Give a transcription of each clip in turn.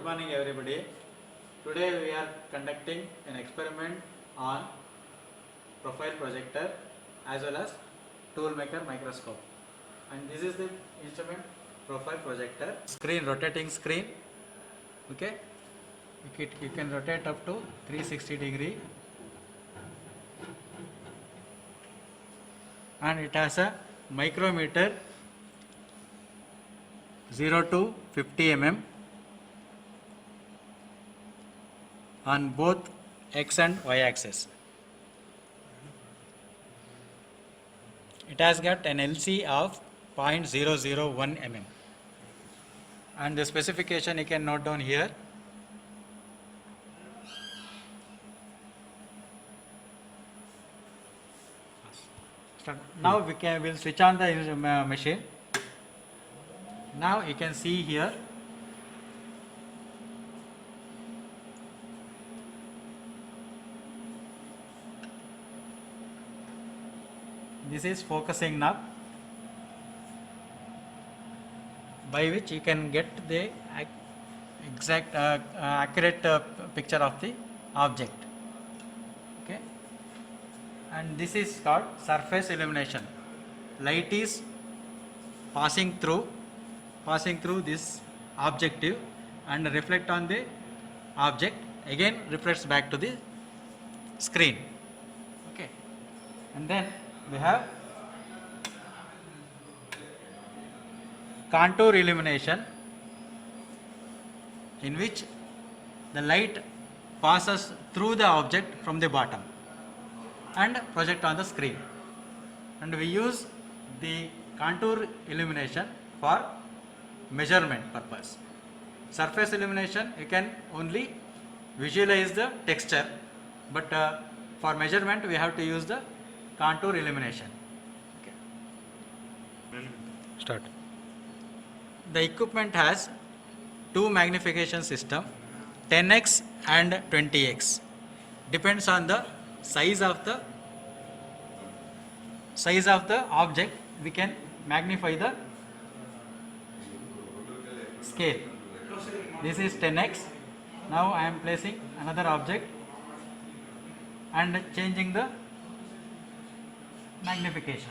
Good morning everybody. Today we are conducting an experiment on profile projector as well as toolmaker microscope, and this is the instrument profile projector. Screen, rotating screen. Okay, you can rotate up to 360 degree, and it has a micrometer 0 to 50 mm on both x and y axis. It has got an LC of 0.001 mm, and the specification you can note down here. Now we'll switch on the machine. Now you can see here this is focusing knob, by which you can get the exact accurate picture of the object. Okay, and this is called surface illumination. Light is passing through this objective and reflect on the object, again reflects back to the screen. Okay, and then we have contour illumination, in which the light passes through the object from the bottom and project on the screen, and we use the contour illumination for measurement purpose. Surface illumination, you can only visualize the texture, but for measurement we have to use the contour illumination. Okay. Start. The equipment has two magnification system, 10x and 20x. Depends on the size of the object, we can magnify the scale. This is 10x. Now I am placing another object and changing the magnification.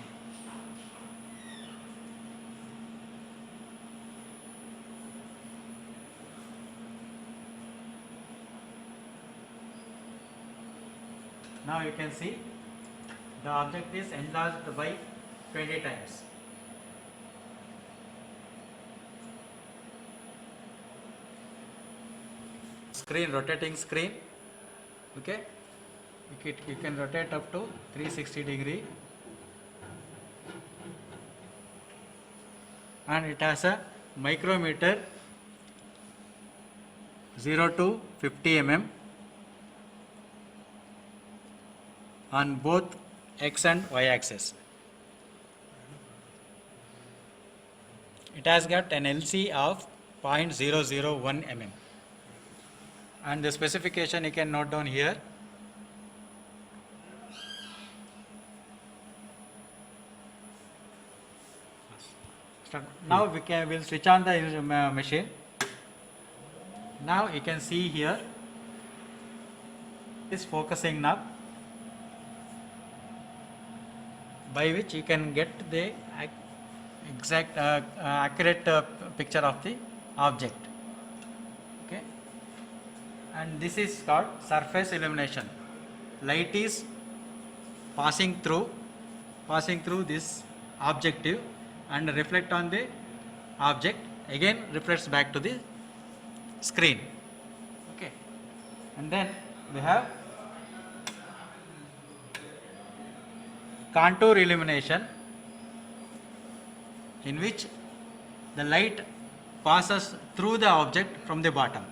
Now you can see the object is enlarged by 20 times. Screen, rotating screen. Okay, you can rotate up to 360 degree, and it has a micrometer 0 to 50 mm on both x and y axis. It has got an LC of 0.001 mm, and the specification you can note down here. Now we'll switch on the machine. Now you can see here this focusing knob, by which you can get the exact accurate picture of the object. Okay, and this is called surface illumination. Light is passing through this objective and reflect on the object, again reflects back to the screen. Okay, and then we have contour illumination, in which the light passes through the object from the bottom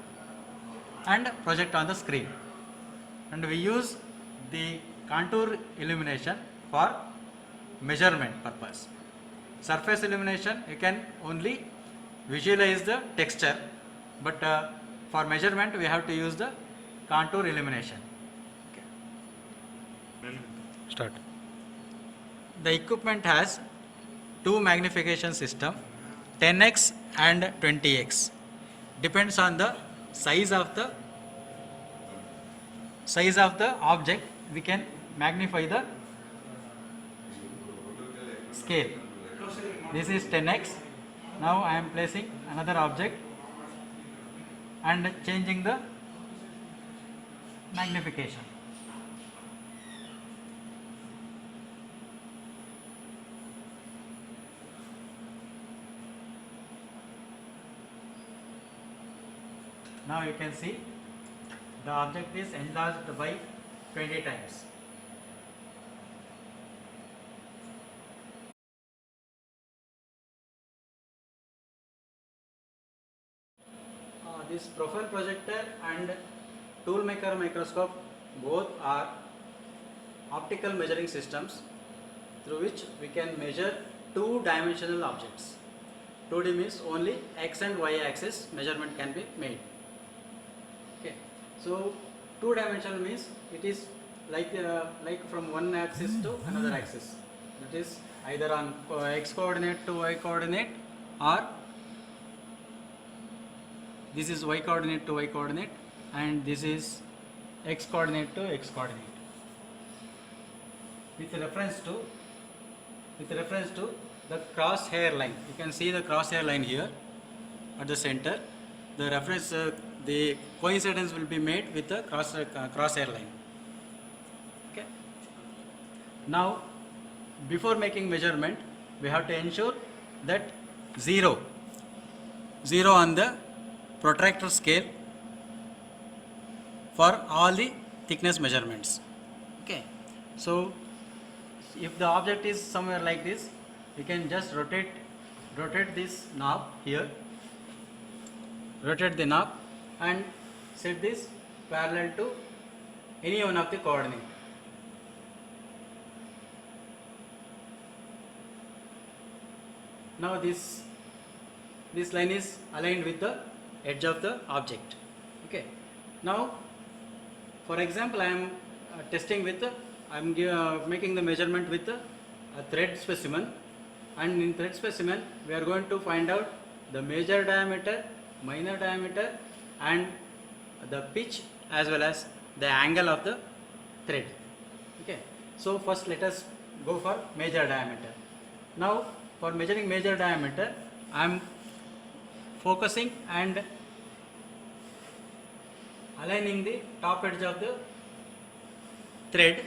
and project on the screen, and we use the contour illumination for measurement purpose. Surface illumination, you can only visualize the texture, but for measurement we have to use the contour illumination. Okay. Start. The equipment has two magnification system, 10x and 20x. Depends on the size of the object, we can magnify the scale. This is 10x. Now I am placing another object and changing the magnification. Now you can see the object is enlarged by 20 times. This profile projector and tool maker microscope both are optical measuring systems through which we can measure two-dimensional objects. 2D means only x and y axis measurement can be made. Okay, so two-dimensional means it is like from one axis to another axis. That is either on x coordinate to y coordinate, or this is y coordinate to y coordinate, and this is x coordinate to x coordinate. With reference to the crosshair line, you can see the crosshair line here at the center. The reference, the coincidence will be made with the crosshair line. Okay. Now, before making measurement, we have to ensure that zero on the protractor scale for all the thickness measurements. Okay, so if the object is somewhere like this, you can just rotate this knob here, rotate the knob and set this parallel to any one of the coordinate. Now this line is aligned with the edge of the object. Okay. Now, for example, I am testing with making the measurement with a thread specimen, and in thread specimen we are going to find out the major diameter, minor diameter, and the pitch as well as the angle of the thread. Okay. So first let us go for major diameter. Now for measuring major diameter, I am focusing and aligning the top edge of the thread.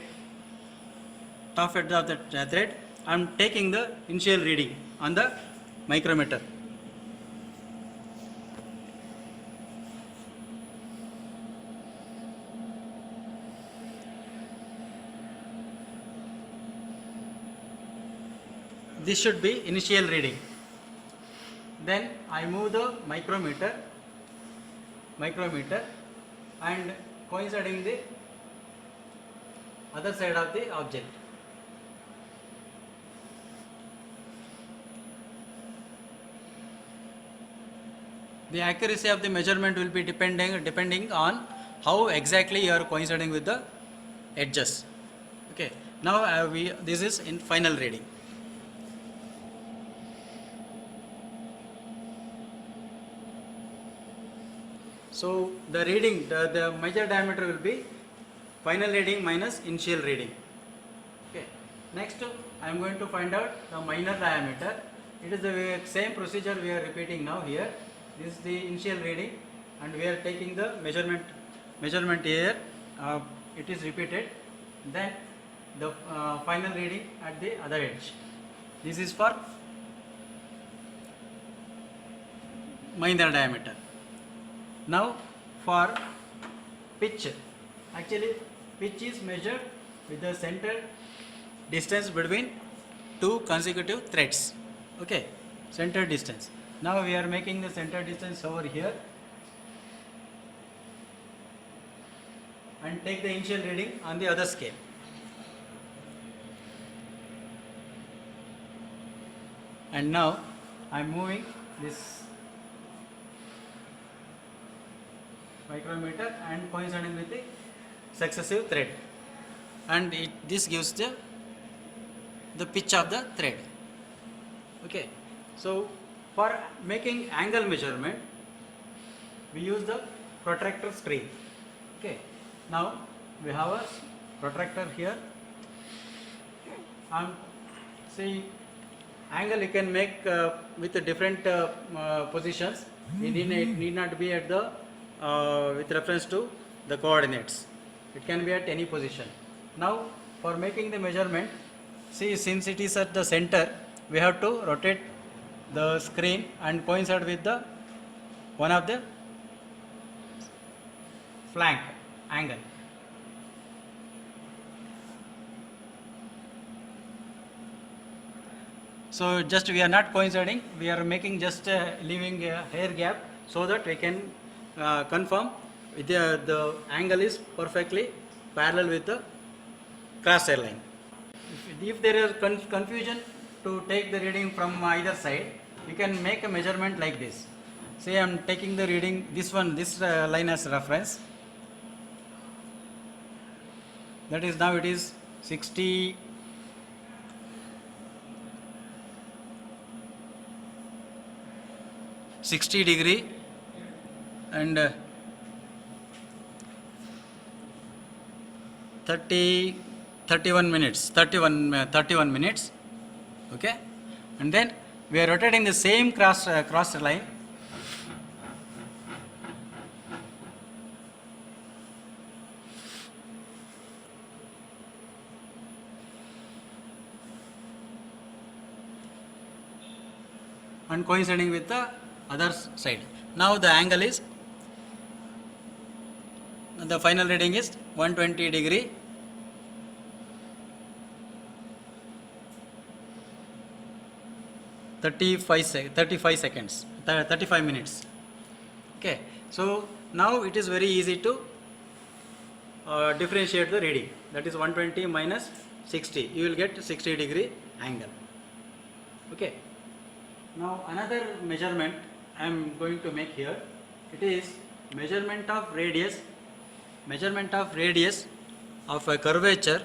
I am taking the initial reading on the micrometer. This should be initial reading. Then I move the micrometer and coinciding the other side of the object. The accuracy of the measurement will be depending on how exactly you are coinciding with the edges. Okay. Now this is in final reading. So the reading, the major diameter will be final reading minus initial reading. Okay. Next, I am going to find out the minor diameter. It is the same procedure we are repeating now here. This is the initial reading, and we are taking the measurement here. It is repeated. Then the final reading at the other edge. This is for minor diameter. Now for pitch, actually pitch is measured with the center distance between two consecutive threads. Okay, center distance. Now we are making the center distance over here and take the initial reading on the other scale. And now I am moving this micrometer and coinciding with the successive thread, and this gives the pitch of the thread. Okay, so for making angle measurement, we use the protractor screen. Okay, now we have a protractor here, and see angle you can make with the different positions. It need not be at the with reference to the coordinates. It can be at any position. Now for making the measurement, see, since it is at the center, we have to rotate the screen and coincide with the one of the flank angle. So just we are not coinciding, we are making just leaving a hair gap so that we can confirm the angle is perfectly parallel with the cross hair line. If there is confusion to take the reading from either side, you can make a measurement like this. Say I am taking the reading, this line as reference. That is, now it is 60 degree and 31 minutes. Okay, and then we are rotating the same cross line. And coinciding with the other side. Now the angle is, the final reading is 120 degree. 35 minutes. Okay, so now it is very easy to differentiate the reading. That is 120 minus 60. You will get 60 degree angle. Okay. Now another measurement I am going to make here. It is measurement of radius of a curvature,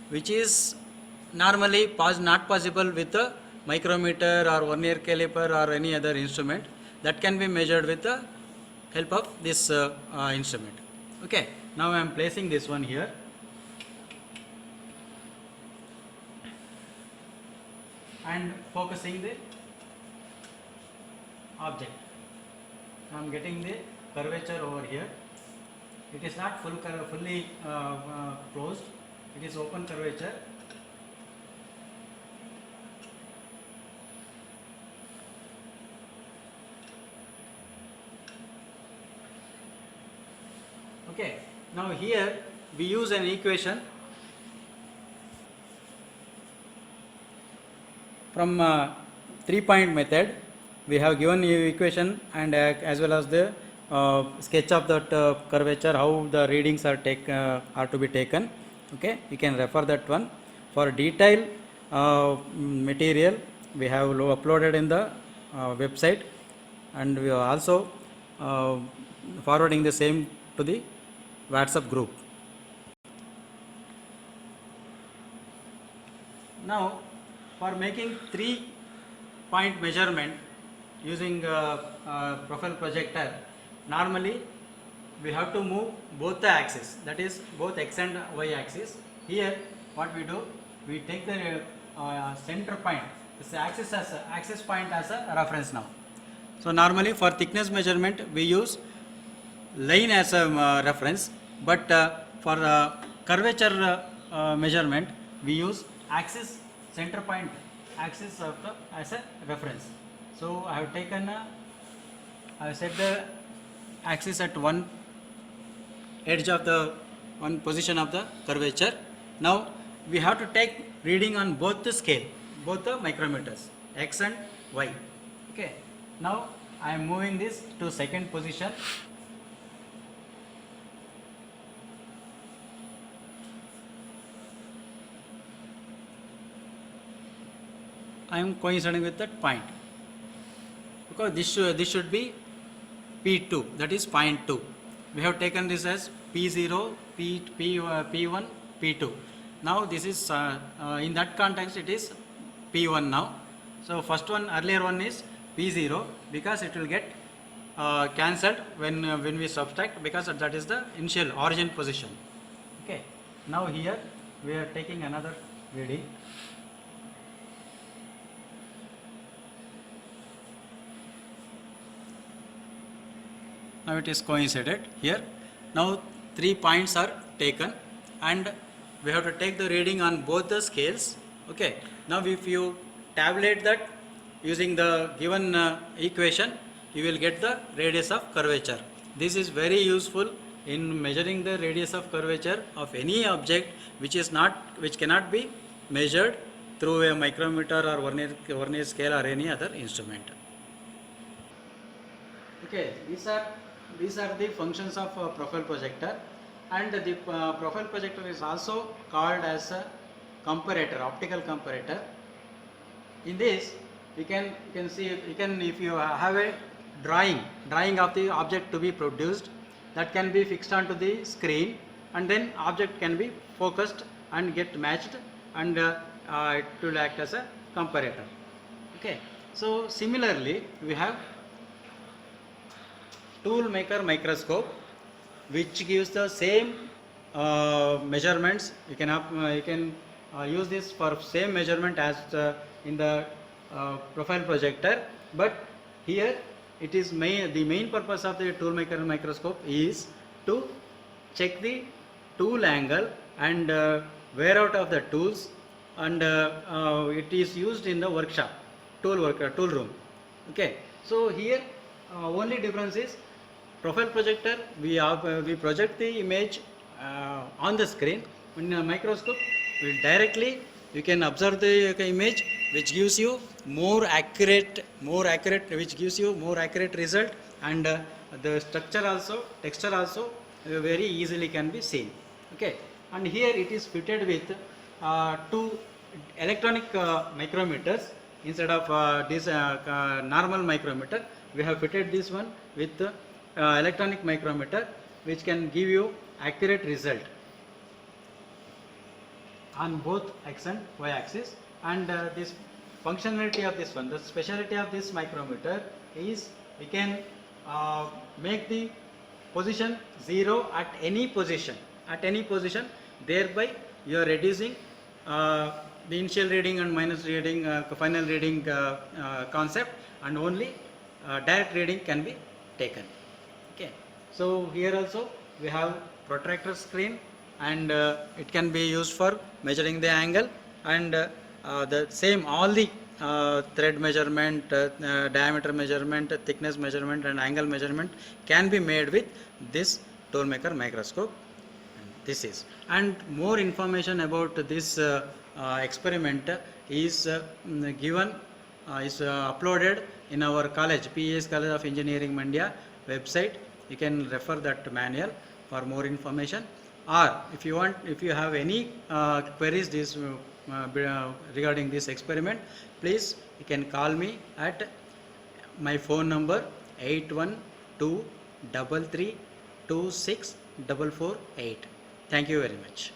which is normally not possible with a micrometer or vernier caliper or any other instrument. That can be measured with the help of this instrument. Okay, now I am placing this one here. And focusing the object. I am getting the curvature over here. It is not fully closed. It is open curvature. Okay. Now here we use an equation from 3-point method. We have given you equation and as well as the sketch of that curvature, how the readings are to be taken. Okay, you can refer that one. For detailed material, we have uploaded in the website, and we are also forwarding the same to the WhatsApp group. Now for making 3-point measurement using profile projector, normally we have to move both the axes, that is both x and y axis. Here what we do, we take the center point, this axis point as a reference now. So normally for thickness measurement we use line as a reference, but for curvature measurement we use axis, center point axis as a reference. So I have taken I have set the axis at one edge of the one position of the curvature. Now we have to take reading on both the scale, both the micrometers, x and y. Okay. Now I am moving this to second position. I am coinciding with that point, because this should be P2, that is point 2. We have taken this as P0, P1, P2. Now this is in that context it is P1 now. So first one, earlier one is P0, because it will get cancelled when we subtract, because that is the initial origin position. Okay. Now here we are taking another reading. Now it is coincided here. Now 3 points are taken and we have to take the reading on both the scales. Okay. Now if you tabulate that using the given equation, you will get the radius of curvature. This is very useful in measuring the radius of curvature of any object which cannot be measured through a micrometer or vernier scale or any other instrument. Okay, these are the functions of profile projector, and the profile projector is also called as a comparator, optical comparator. In this, you can see, if you have a drawing of the object to be produced, that can be fixed onto the screen, and then object can be focused and get matched, and it will act as a comparator. Okay, so similarly we have tool maker microscope, which gives the same measurements. You can use this for same measurement as in the profile projector, but here it is the main purpose of the tool maker microscope is to check the tool angle and wear out of the tools, and it is used in the workshop, tool room. Okay, so here only difference is profile projector, we project the image on the screen. In a microscope, you can observe the image, which gives you more accurate result, and the texture also very easily can be seen. Okay, and here it is fitted with 2 electronic micrometers instead of this normal micrometer. We have fitted this one with electronic micrometer, which can give you accurate result on both x and y axis. And this functionality of this one, the speciality of this micrometer is we can make the position 0 at any position, thereby you are reducing the initial reading and minus reading, final reading concept, and only direct reading can be taken. Okay, so here also we have protractor screen, and it can be used for measuring the angle, and the same all the thread measurement, diameter measurement, thickness measurement, and angle measurement can be made with this tool maker microscope. This is, and more information about this experiment is given, is uploaded in our college, PES College of Engineering Mandya website. You can refer that manual for more information, or if you have any queries regarding this experiment, please you can call me at my phone number 8123326448. Thank you very much.